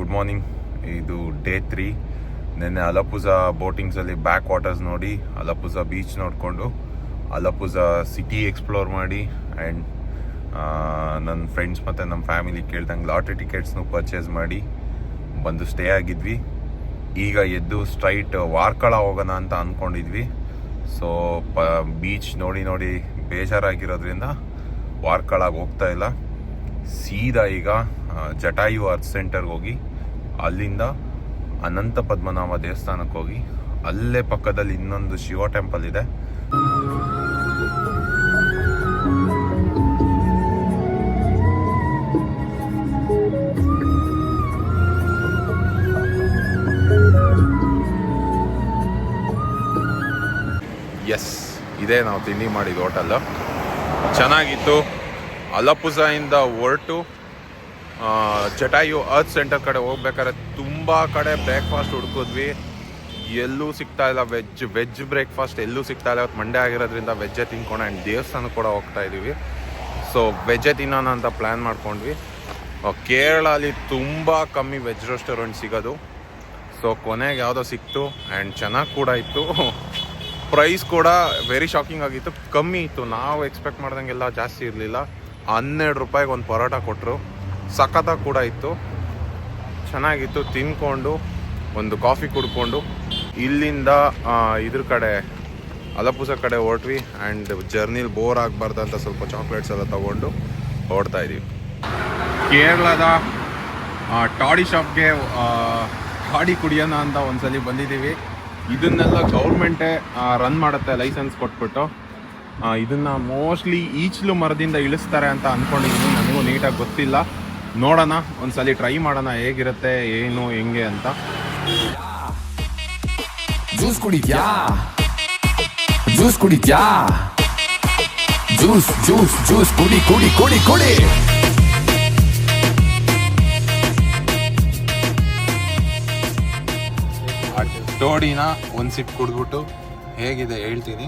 Good morning. ಇದು day 3. ನಿನ್ನೆ ಅಲಪುಜಾ ಬೋಟಿಂಗ್ಸಲ್ಲಿ back waters ನೋಡಿ, ಅಲಪುಜಾ ಬೀಚ್ ನೋಡಿಕೊಂಡು, ಅಲಪುಜಾ ಸಿಟಿ ಎಕ್ಸ್ಪ್ಲೋರ್ ಮಾಡಿ, ಆ್ಯಂಡ್ ನನ್ನ ಫ್ರೆಂಡ್ಸ್ ಮತ್ತು ನಮ್ಮ ಫ್ಯಾಮಿಲಿ ಕೇಳ್ದಂಗೆ ಲಾಟ್ರಿ ಟಿಕೆಟ್ಸ್ನು ಪರ್ಚೇಸ್ ಮಾಡಿ ಬಂದು ಸ್ಟೇ ಆಗಿದ್ವಿ. ಈಗ ಎದ್ದು ಸ್ಟ್ರೈಟ್ ವಾರ್ಕಳ ಹೋಗೋಣ ಅಂತ ಅಂದ್ಕೊಂಡಿದ್ವಿ. ಸೊ ಬೀಚ್ ನೋಡಿ ನೋಡಿ ಬೇಜಾರಾಗಿರೋದ್ರಿಂದ ವಾರ್ಕಳಾಗಿ ಹೋಗ್ತಾ ಇಲ್ಲ. ಸೀದಾ ಈಗ ಜಟಾಯು ಅರ್ತ್ ಸೆಂಟರ್ಗೆ ಹೋಗಿ ಅಲ್ಲಿಂದ ಅನಂತ ಪದ್ಮನಾಭ ದೇವಸ್ಥಾನಕ್ಕೆ ಹೋಗಿ, ಅಲ್ಲೇ ಪಕ್ಕದಲ್ಲಿ ಇನ್ನೊಂದು ಶಿವ ಟೆಂಪಲ್ ಇದೆ. ಎಸ್, ಇದೇ ನಾವು ತಿಂಡಿ ಮಾಡಿದ ಹೋಟೆಲ್. ಚೆನ್ನಾಗಿತ್ತು. ಅಲಪುಜಾಯಿಂದ ಹೊರಟು ಜಟಾಯು ಅರ್ತ್ ಸೆಂಟರ್ ಕಡೆ ಹೋಗ್ಬೇಕಾದ್ರೆ ತುಂಬ ಕಡೆ ಬ್ರೇಕ್ಫಾಸ್ಟ್ ಹುಡುಕಿದ್ವಿ, ಎಲ್ಲೂ ಸಿಗ್ತಾ ಇಲ್ಲ. ವೆಜ್ ಬ್ರೇಕ್ಫಾಸ್ಟ್ ಎಲ್ಲೂ ಸಿಗ್ತಾ ಇಲ್ಲ. ಇವತ್ತು ಮಂಡೇ ಆಗಿರೋದ್ರಿಂದ ವೆಜ್ಜೇ ತಿನ್ಕೊಂಡು ಆ್ಯಂಡ್ ದೇವಸ್ಥಾನಕ್ಕೆ ಕೂಡ ಹೋಗ್ತಾ ಇದ್ದೀವಿ. ಸೊ ವೆಜ್ಜೇ ತಿನ್ನೋಣ ಅಂತ ಪ್ಲ್ಯಾನ್ ಮಾಡ್ಕೊಂಡ್ವಿ. ಕೇರಳಲ್ಲಿ ತುಂಬ ಕಮ್ಮಿ ವೆಜ್ ರೆಸ್ಟೋರೆಂಟ್ ಸಿಗೋದು. ಸೊ ಕೊನೆಗೆ ಯಾವುದೋ ಸಿಕ್ತು ಆ್ಯಂಡ್ ಚೆನ್ನಾಗಿ ಕೂಡ ಇತ್ತು. ಪ್ರೈಸ್ ಕೂಡ ವೆರಿ ಶಾಕಿಂಗ್ ಆಗಿತ್ತು, ಕಮ್ಮಿ ಇತ್ತು. ನಾವು ಎಕ್ಸ್ಪೆಕ್ಟ್ ಮಾಡ್ದಂಗೆಲ್ಲ ಜಾಸ್ತಿ ಇರಲಿಲ್ಲ. 12 ರೂಪಾಯಿಗೆ ಒಂದು ಪರೋಟ ಕೊಟ್ಟರು. ಸಖತ್ತಾಗಿ ಕೂಡ ಇತ್ತು, ಚೆನ್ನಾಗಿತ್ತು. ತಿನ್ಕೊಂಡು ಒಂದು ಕಾಫಿ ಕುಡ್ಕೊಂಡು ಇಲ್ಲಿಂದ ಇದ್ರ ಕಡೆ ಅಲಪುಜಾ ಕಡೆ ಹೊರಟ್ವಿ. ಆ್ಯಂಡ್ ಜರ್ನಿಲಿ ಬೋರ್ ಆಗಬಾರ್ದು ಅಂತ ಸ್ವಲ್ಪ ಚಾಕ್ಲೇಟ್ಸ್ ಎಲ್ಲ ತೊಗೊಂಡು ಹೊರಡ್ತಾ ಇದ್ದೀವಿ. ಕೇರಳದ ಟಾಡಿ ಶಾಪ್ಗೆ ಟಾಡಿ ಕುಡಿಯೋಣ ಅಂತ ಒಂದ್ಸಲಿ ಬಂದಿದ್ದೀವಿ. ಇದನ್ನೆಲ್ಲ ಗೌರ್ಮೆಂಟೇ ರನ್ ಮಾಡುತ್ತೆ, ಲೈಸೆನ್ಸ್ ಕೊಟ್ಬಿಟ್ಟು. ಇದನ್ನು ಮೋಸ್ಟ್ಲಿ ಈಚಲು ಮರದಿಂದ ಇಳಿಸ್ತಾರೆ ಅಂತ ಅಂದ್ಕೊಂಡಿದ್ದೀನಿ. ನನಗೂ ನೀಟಾಗಿ ಗೊತ್ತಿಲ್ಲ, ನೋಡೋಣ, ಒಂದ್ಸಲಿ ಟ್ರೈ ಮಾಡೋಣ ಹೇಗಿರುತ್ತೆ, ಏನು ಹೆಂಗೆ ಅಂತ. ಜ್ಯೂಸ್ ಕುಡಿದ್ಯಾ? ಜ್ಯೂಸ್ ಕುಡಿದ್ಯಾ? ಜ್ಯೂಸ್ ಜ್ಯೂಸ್ ಜ್ಯೂಸ್ ಕುಡಿ ಕುಡಿ ಕುಡಿ ಕುಡಿ. ಟೋಡಿನ ಒಂದು ಸಿಪ್ ಕುಡಿದ್ಬಿಟ್ಟು ಹೇಗಿದೆ ಹೇಳ್ತೀನಿ.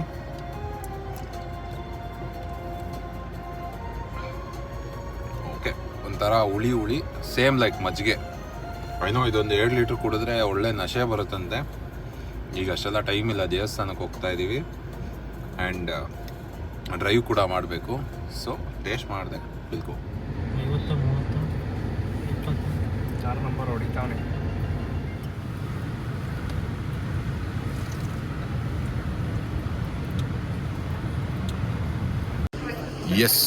ಓಕೆ, ಒಂಥರ ಹುಳಿ ಹುಳಿ, ಸೇಮ್ ಲೈಕ್ ಮಜ್ಜಿಗೆ. ಏನೋ ಇದೊಂದು 2 ಲೀಟ್ರ್ ಕುಡಿದ್ರೆ ಒಳ್ಳೆ ನಶೆ ಬರುತ್ತಂತೆ. ಈಗ ಅಷ್ಟೆಲ್ಲ ಟೈಮ್ ಇಲ್ಲ, ದೇವಸ್ಥಾನಕ್ಕೆ ಹೋಗ್ತಾ ಇದ್ದೀವಿ ಆ್ಯಂಡ್ ಡ್ರೈವ್ ಕೂಡ ಮಾಡಬೇಕು. ಸೊ ಟೇಸ್ಟ್ ಮಾಡಿದೆ, ಬಿಲ್ಕು 50, 30, 20 4 ನಂಬರ್ ಹೊಡಿತಾವನೆ. ಎಸ್,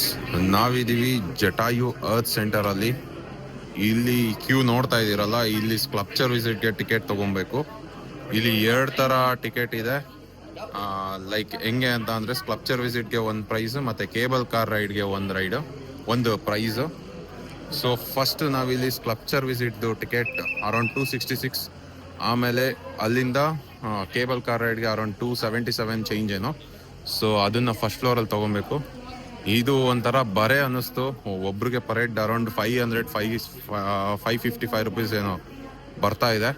ನಾವಿದ್ದೀವಿ ಜಟಾಯು ಅರ್ತ್ ಸೆಂಟರಲ್ಲಿ. ಇಲ್ಲಿ ಕ್ಯೂ ನೋಡ್ತಾ ಇದ್ದೀರಲ್ಲ, ಇಲ್ಲಿ ಸ್ಕಲ್ಪ್ಚರ್ ವಿಸಿಟ್ಗೆ ಟಿಕೆಟ್ ತೊಗೊಬೇಕು. ಇಲ್ಲಿ 2 ಥರ ಟಿಕೆಟ್ ಇದೆ. ಲೈಕ್ ಹೆಂಗೆ ಅಂತ ಅಂದರೆ, ಸ್ಕಲ್ಪ್ಚರ್ ವಿಸಿಟ್ಗೆ ಒಂದು ಪ್ರೈಸ್ ಮತ್ತು ಕೇಬಲ್ ಕಾರ್ ರೈಡ್ಗೆ ಒಂದು ಪ್ರೈಸು. ಸೊ ಫಸ್ಟ್ ನಾವಿಲ್ಲಿ ಸ್ಕಲ್ಪ್ಚರ್ ವಿಸಿಟ್ದು ಟಿಕೆಟ್ ಅರೌಂಡ್ 266, ಆಮೇಲೆ ಅಲ್ಲಿಂದ ಕೇಬಲ್ ಕಾರ್ ರೈಡ್ಗೆ ಅರೌಂಡ್ 277 ಚೇಂಜ್ ಏನೋ. ಸೊ ಅದನ್ನು ಫಸ್ಟ್ ಫ್ಲೋರಲ್ಲಿ ತೊಗೊಬೇಕು. ಇದು ಒಂಥರ ಬರೆ ಅನ್ನಿಸ್ತು. ಒಬ್ರಿಗೆ ಪರ್ ಹೆಡ್ ಅರೌಂಡ್ 555 ರುಪೀಸ್ ಏನೋ ಬರ್ತಾ ಇದೆ.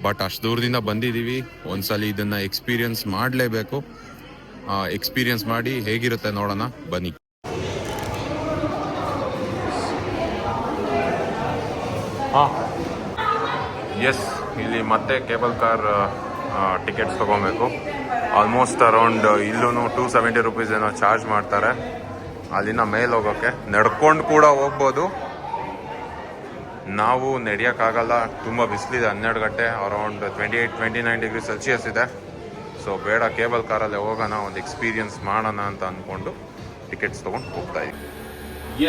ಬಟ್ ಅಷ್ಟು ದೂರದಿಂದ ಬಂದಿದ್ದೀವಿ, ಒಂದ್ಸಲಿ ಇದನ್ನು ಎಕ್ಸ್ಪೀರಿಯನ್ಸ್ ಮಾಡಲೇಬೇಕು. ಎಕ್ಸ್ಪೀರಿಯನ್ಸ್ ಮಾಡಿ ಹೇಗಿರುತ್ತೆ ನೋಡೋಣ, ಬನ್ನಿ. ಎಸ್, ಇಲ್ಲಿ ಮತ್ತೆ ಕೇಬಲ್ ಕಾರ್ ಟಿಕೆಟ್ಸ್ ತೊಗೊಬೇಕು. ಆಲ್ಮೋಸ್ಟ್ ಅರೌಂಡ್ ಇಲ್ಲೂ 270 ರುಪೀಸ್ ಏನೋ ಚಾರ್ಜ್ ಮಾಡ್ತಾರೆ. ಅಲ್ಲಿಂದ ಮೇಲೆ ಹೋಗೋಕ್ಕೆ ನಡ್ಕೊಂಡು ಕೂಡ ಹೋಗ್ಬೋದು. ನಾವು ನಡೆಯೋಕ್ಕಾಗಲ್ಲ, ತುಂಬ ಬಿಸಿಲಿದೆ. 12 ಗಂಟೆ, ಅರೌಂಡ್ 28-29 ಡಿಗ್ರಿ ಸೆಲ್ಸಿಯಸ್ ಇದೆ. ಸೊ ಬೇಡ, ಕೇಬಲ್ ಕಾರಲ್ಲೇ ಹೋಗೋಣ, ಒಂದು ಎಕ್ಸ್ಪೀರಿಯನ್ಸ್ ಮಾಡೋಣ ಅಂತ ಅಂದ್ಕೊಂಡು ಟಿಕೆಟ್ಸ್ ತೊಗೊಂಡು ಹೋಗ್ತಾ ಇದ್ದೀವಿ.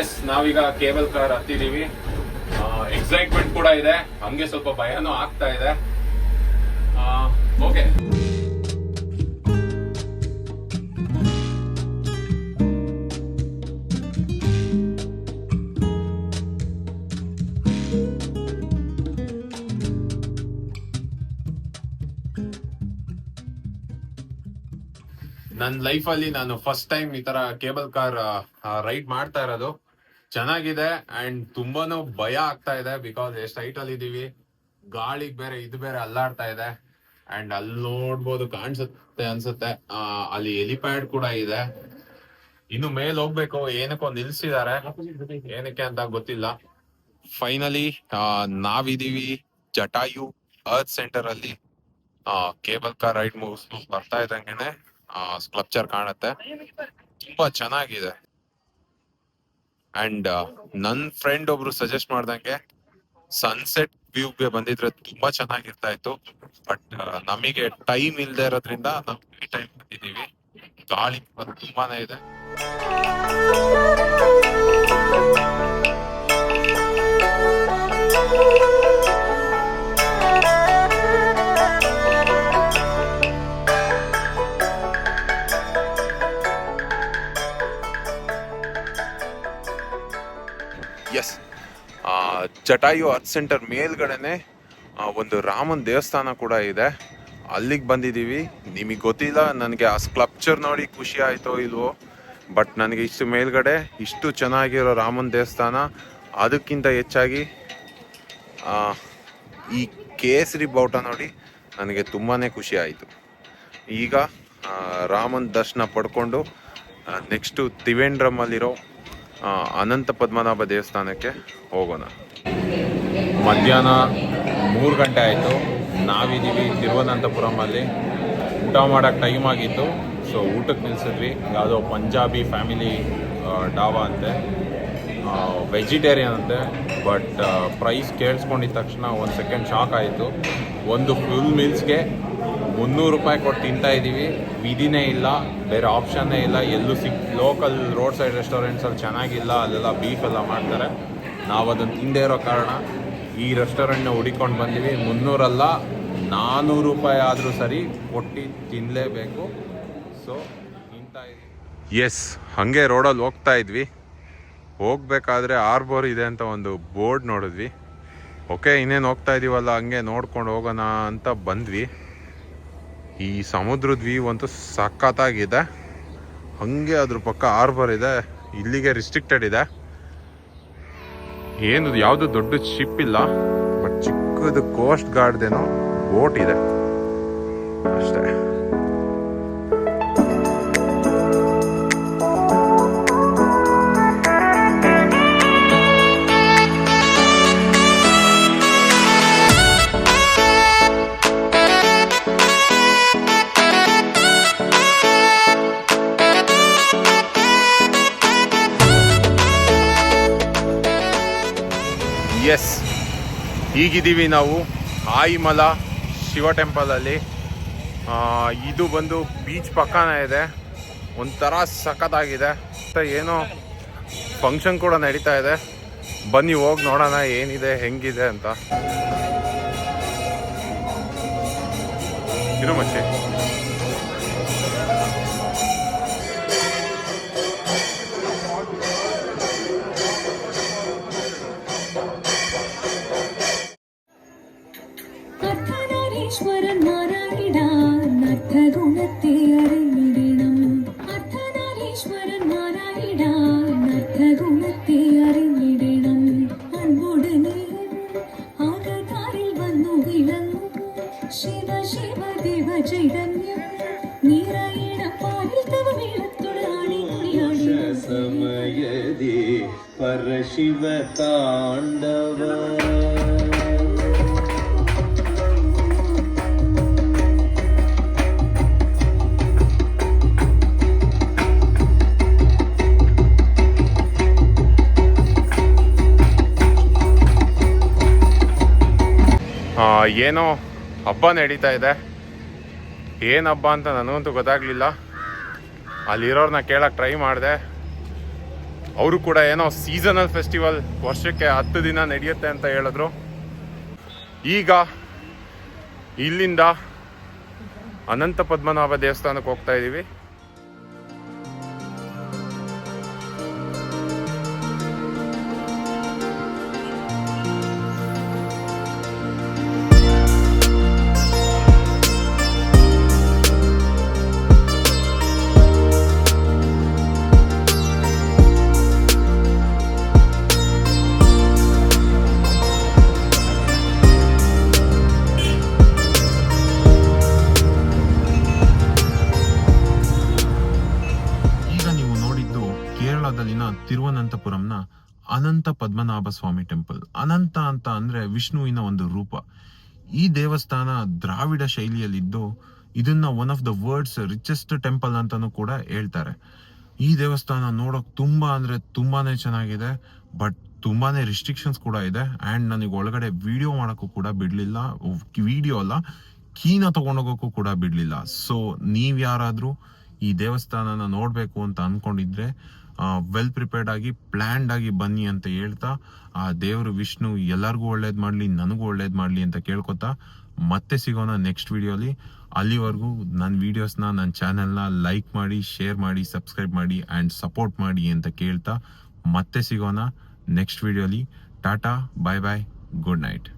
ಎಸ್, ನಾವೀಗ ಕೇಬಲ್ ಕಾರ್ ಹತ್ತಿದ್ದೀವಿ. ಎಕ್ಸೈಟ್ಮೆಂಟ್ ಕೂಡ ಇದೆ, ಹಂಗೆ ಸ್ವಲ್ಪ ಭಯನೂ ಆಗ್ತಾ ಇದೆ. ಓಕೆ, ನನ್ನ ಲೈಫಲ್ಲಿ ನಾನು ಫಸ್ಟ್ ಟೈಮ್ ಈ ತರ ಕೇಬಲ್ ಕಾರ್ ರೈಡ್ ಮಾಡ್ತಾ ಇರೋದು. ಚೆನ್ನಾಗಿದೆ ಆ್ಯಂಡ್ ತುಂಬಾನು ಭಯ ಆಗ್ತಾ ಇದೆ, ಬಿಕಾಸ್ ಎಷ್ಟು ಹೈಟಲ್ಲಿ ಇದ್ದೀವಿ, ಗಾಳಿಗೆ ಬೇರೆ ಇದು ಬೇರೆ ಅಲ್ಲಾಡ್ತಾ ಇದೆ. ಆ್ಯಂಡ್ ಅಲ್ಲಿ ನೋಡ್ಬೋದು, ಕಾಣಿಸುತ್ತೆ ಅನ್ಸುತ್ತೆ, ಅಲ್ಲಿ ಹೆಲಿಪ್ಯಾಡ್ ಕೂಡ ಇದೆ. ಇನ್ನು ಮೇಲೆ ಹೋಗ್ಬೇಕು, ಏನಕ್ಕೋ ನಿಲ್ಸಿದ್ದಾರೆ, ಏನಕ್ಕೆ ಅಂತ ಗೊತ್ತಿಲ್ಲ. ಫೈನಲಿ ನಾವಿದೀವಿ ಜಟಾಯು ಅರ್ತ್ ಸೆಂಟರ್ ಅಲ್ಲಿ. ಕೇಬಲ್ ಕಾರ್ ರೈಡ್ ಮುಗಿಸ್ತು ಬರ್ತಾ ಇದ್ದಂಗೆನೆ ಸ್ಕಲ್ಪ್ಚರ್ ಕಾಣುತ್ತೆ, ತುಂಬಾ ಚೆನ್ನಾಗಿದೆ. ಅಂಡ್ ನನ್ ಫ್ರೆಂಡ್ ಒಬ್ರು ಸಜೆಸ್ಟ್ ಮಾಡ್ದಂಗೆ ಸನ್ಸೆಟ್ ವ್ಯೂಗೆ ಬಂದಿದ್ರೆ ತುಂಬಾ ಚೆನ್ನಾಗಿರ್ತಾ ಇತ್ತು. ಬಟ್ ನಮಗೆ ಟೈಮ್ ಇಲ್ದೇ ಇರೋದ್ರಿಂದ ನಾವು ಈ ಟೈಮ್ ಬಂದಿದೀವಿ. ಗಾಳಿ ತುಂಬಾನೇ ಇದೆ. ಎಸ್, ಜಟಾಯು ಅರ್ತ್ ಸೆಂಟರ್ ಮೇಲ್ಗಡೆನೆ ಒಂದು ರಾಮನ್ ದೇವಸ್ಥಾನ ಕೂಡ ಇದೆ. ಅಲ್ಲಿಗೆ ಬಂದಿದ್ದೀವಿ. ನಿಮಗೆ ಗೊತ್ತಿಲ್ಲ, ನನಗೆ ಆ ಸ್ಕಲ್ಪ್ಚರ್ ನೋಡಿ ಖುಷಿ ಆಯ್ತೋ ಇಲ್ವೋ, ಬಟ್ ನನಗೆ ಇಷ್ಟು ಮೇಲ್ಗಡೆ ಇಷ್ಟು ಚೆನ್ನಾಗಿರೋ ರಾಮನ್ ದೇವಸ್ಥಾನ, ಅದಕ್ಕಿಂತ ಹೆಚ್ಚಾಗಿ ಈ ಕೇಸರಿ ಬಾವುಟ ನೋಡಿ ನನಗೆ ತುಂಬಾ ಖುಷಿ ಆಯಿತು. ಈಗ ರಾಮನ್ ದರ್ಶನ ಪಡ್ಕೊಂಡು ನೆಕ್ಸ್ಟು ತ್ರಿವೇಂದ್ರಮಲ್ಲಿರೋ ಅನಂತ ಪದ್ಮನಾಭ ದೇವಸ್ಥಾನಕ್ಕೆ ಹೋಗೋಣ. ಮಧ್ಯಾಹ್ನ 3 ಗಂಟೆ ಆಯಿತು. ನಾವಿದ್ದೀವಿ ತಿರುವನಂತಪುರಮಲ್ಲಿ. ಊಟ ಮಾಡೋಕ್ಕೆ ಟೈಮ್ ಆಗಿತ್ತು, ಸೊ ಊಟಕ್ಕೆ ನಿಲ್ಸಿದ್ವಿ. ಯಾವುದೋ ಪಂಜಾಬಿ ಫ್ಯಾಮಿಲಿ ಡಾಬಾ ಅಂತೆ, ವೆಜಿಟೇರಿಯನ್ ಅಂತೆ. ಬಟ್ ಪ್ರೈಸ್ ಕೇಳಿಸ್ಕೊಂಡಿದ್ದ ತಕ್ಷಣ ಒಂದು ಸೆಕೆಂಡ್ ಶಾಕ್ ಆಯಿತು. ಒಂದು ಫುಲ್ ಮೀಲ್ಸ್ಗೆ 300 ರೂಪಾಯಿ ಕೊಟ್ಟು ತಿಂತಾ ಇದ್ದೀವಿ. ವಿಧಿನೇ ಇಲ್ಲ, ಬೇರೆ ಆಪ್ಷನ್ನೇ ಇಲ್ಲ. ಎಲ್ಲೂ ಲೋಕಲ್ ರೋಡ್ ಸೈಡ್ ರೆಸ್ಟೋರೆಂಟ್ಸಲ್ಲಿ ಚೆನ್ನಾಗಿಲ್ಲ, ಅಲ್ಲೆಲ್ಲ ಬೀಫ್ ಎಲ್ಲ ಮಾಡ್ತಾರೆ. ನಾವು ಅದನ್ನು ತಿಂದೇ ಇರೋ ಕಾರಣ ಈ ರೆಸ್ಟೋರೆಂಟ್ನ ಹುಡಿಕೊಂಡು ಬಂದೀವಿ. 300 ಅಲ್ಲ 400 ರೂಪಾಯಿ ಆದರೂ ಸರಿ ಕೊಟ್ಟು ತಿನ್ನಲೇಬೇಕು. ಸೊ ತಿಂತಾ ಇದ್ದೀವಿ. ಎಸ್, ಹಾಗೆ ರೋಡಲ್ಲಿ ಹೋಗ್ತಾ ಇದ್ವಿ. ಹೋಗ್ಬೇಕಾದ್ರೆ ಆರ್ಬೋರ್ ಇದೆ ಅಂತ ಒಂದು ಬೋರ್ಡ್ ನೋಡಿದ್ವಿ. ಓಕೆ, ಇನ್ನೇನು ಹೋಗ್ತಾ ಇದೀವಲ್ಲ, ಹಂಗೆ ನೋಡ್ಕೊಂಡು ಹೋಗೋಣ ಅಂತ ಬಂದ್ವಿ. ಈ ಸಮುದ್ರದ ವ್ಯೂ ಅಂತೂ ಸಖತ್ತಾಗಿದೆ. ಹಾಗೆ ಅದ್ರ ಪಕ್ಕ ಆರ್ಬರ್ ಇದೆ. ಇಲ್ಲಿಗೆ ರಿಸ್ಟ್ರಿಕ್ಟೆಡ್ ಇದೆ. ಏನು ಯಾವುದು ದೊಡ್ಡ ಶಿಪ್ ಇಲ್ಲ, ಬಟ್ ಚಿಕ್ಕದು ಕೋಸ್ಟ್ ಗಾರ್ಡ್ದೇನೋ ಬೋಟ್ ಇದೆ ಅಷ್ಟೇ. ಎಸ್, ಈಗಿದ್ದೀವಿ ನಾವು ಆಯಿಮಲ ಶಿವ ಟೆಂಪಲಲ್ಲಿ. ಇದು ಬಂದು ಬೀಚ್ ಪಕ್ಕನೇ ಇದೆ. ಒಂಥರ ಸಖತ್ತಾಗಿದೆ. ಏನೋ ಫಂಕ್ಷನ್ ಕೂಡ ನಡೀತಾ ಇದೆ. ಬನ್ನಿ ಹೋಗಿ ನೋಡೋಣ ಏನಿದೆ ಹೆಂಗಿದೆ ಅಂತ. ಇರು ಮಚ್ಚಿ. ಸಮಯದಿ ಪರಶಿವ ತಾಂಡವ. ಏನೋ ಹಬ್ಬ ನಡೀತಾ ಇದೆ. ಏನು ಹಬ್ಬ ಅಂತ ನನಗಂತೂ ಗೊತ್ತಾಗ್ಲಿಲ್ಲ. ಅಲ್ಲಿರೋರ್ನ ಕೇಳಕ್ಕೆ ಟ್ರೈ ಮಾಡಿದೆ. ಅವರು ಕೂಡ ಏನೋ ಸೀಸನಲ್ ಫೆಸ್ಟಿವಲ್, ವರ್ಷಕ್ಕೆ 10 ದಿನ ನಡೆಯುತ್ತೆ ಅಂತ ಹೇಳಿದ್ರು. ಈಗ ಇಲ್ಲಿಂದ ಅನಂತ ಪದ್ಮನಾಭ ದೇವಸ್ಥಾನಕ್ಕೆ ಹೋಗ್ತಾ ಇದ್ದೀವಿ. ತಿರುವನಂತಪುರಂನ ಅನಂತ ಪದ್ಮನಾಭ ಸ್ವಾಮಿ ಟೆಂಪಲ್. ಅನಂತ ಅಂತ ಅಂದ್ರೆ ವಿಷ್ಣುವಿನ ಒಂದು ರೂಪ. ಈ ದೇವಸ್ಥಾನ ದ್ರಾವಿಡ ಶೈಲಿಯಲ್ಲಿದ್ದು ಇದನ್ನ one of the world's richest temple ಅಂತಾನೂ ಕೂಡ ಹೇಳ್ತಾರೆ. ಈ ದೇವಸ್ಥಾನ ನೋಡೋಕ್ ತುಂಬಾ ಅಂದ್ರೆ ತುಂಬಾನೇ ಚೆನ್ನಾಗಿದೆ, ಬಟ್ ತುಂಬಾನೇ ರಿಸ್ಟ್ರಿಕ್ಷನ್ಸ್ ಕೂಡ ಇದೆ. ಅಂಡ್ ನನಗೆ ಒಳಗಡೆ ವಿಡಿಯೋ ಮಾಡೋಕ್ಕೂ ಕೂಡ ಬಿಡ್ಲಿಲ್ಲ, ವಿಡಿಯೋ ಅಲ್ಲ ಕೀನ ತಗೊಂಡೋಗೋಕ್ಕೂ ಕೂಡ ಬಿಡ್ಲಿಲ್ಲ. ಸೊ ನೀವ್ ಯಾರಾದ್ರೂ ಈ ದೇವಸ್ಥಾನನ ನೋಡ್ಬೇಕು ಅಂತ ಅನ್ಕೊಂಡಿದ್ರೆ ವೆಲ್ ಪ್ರಿಪೇರ್ಡ್ ಆಗಿ ಪ್ಲಾನ್ಡ್ ಆಗಿ ಬನ್ನಿ ಅಂತ ಹೇಳ್ತಾ, ಆ ದೇವರು ವಿಷ್ಣು ಎಲ್ಲರಿಗೂ ಒಳ್ಳೇದ್ ಮಾಡ್ಲಿ, ನನಗೂ ಒಳ್ಳೇದ್ ಮಾಡ್ಲಿ ಅಂತ ಕೇಳ್ಕೊತಾ ಮತ್ತೆ ಸಿಗೋಣ ನೆಕ್ಸ್ಟ್ ವಿಡಿಯೋಲಿ. ಅಲ್ಲಿವರೆಗೂ ನನ್ನ ವಿಡಿಯೋಸ್ನ, ನನ್ನ ಚಾನೆಲ್ನ ಲೈಕ್ ಮಾಡಿ, ಶೇರ್ ಮಾಡಿ, ಸಬ್ಸ್ಕ್ರೈಬ್ ಮಾಡಿ ಆ್ಯಂಡ್ ಸಪೋರ್ಟ್ ಮಾಡಿ ಅಂತ ಕೇಳ್ತಾ ಮತ್ತೆ ಸಿಗೋಣ ನೆಕ್ಸ್ಟ್ ವಿಡಿಯೋಲಿ. ಟಾಟಾ, ಬಾಯ್ ಬಾಯ್, ಗುಡ್ ನೈಟ್.